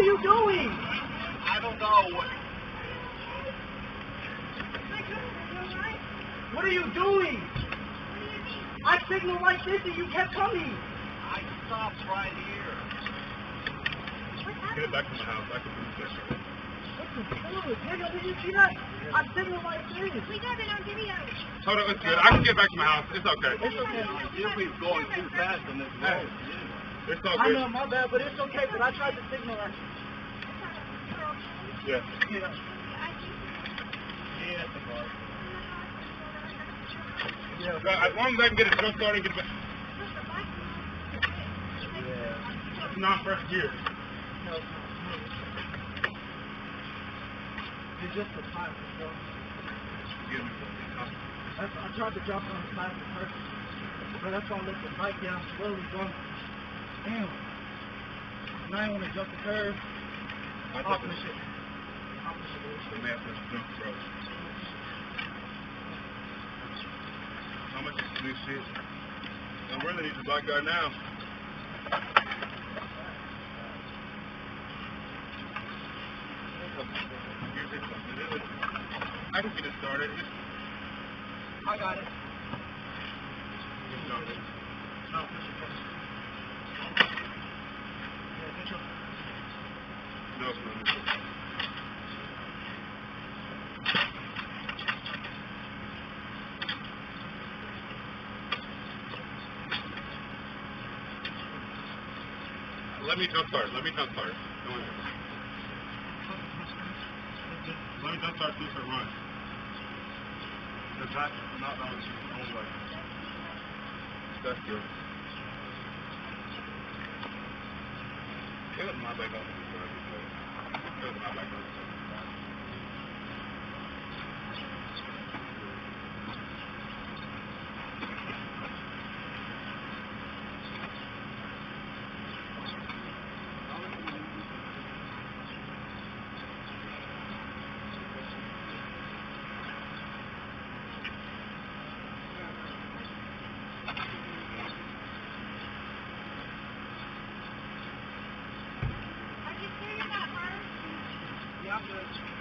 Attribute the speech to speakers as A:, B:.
A: you doing?
B: I don't know.
A: What are you doing? I signaled like this and you kept coming.
B: I stopped right here.
C: Get it back to my house. I can prove this.
A: What the fuck? Nigga, did you see that? I signaled like this.
D: We got it on video.
C: Hold on, it's good. I can get back to my house. It's okay.
A: It's okay.
B: You'll be going too fast on this road.
C: It's all
A: I
C: good.
A: know, my bad, but it's okay, but I tried to signal like
C: Yeah.
A: Yeah. Yeah.
C: As long as I can get it jump started and get back. It's not first gear.
A: No, no. It's just the time, bro. I tried to drop on the plastic first. But that's why I let the bike down slowly, bro. Damn. Now I want to jump the curve. Off the shit.
C: Man, let's jump, bro. How much is this shit? I'm really need the black guy now. I can get it started.
A: I got it.
C: Just jump it.
A: No, push it first. Yeah, push it.
C: No, it's not. Let me jump start. Let me jump start. Go in. Let me jump start through to run. Because that's not on the only way. That's good. It was my back up. It was my back up.
D: Are you serious about her?
A: Yeah, I'm good.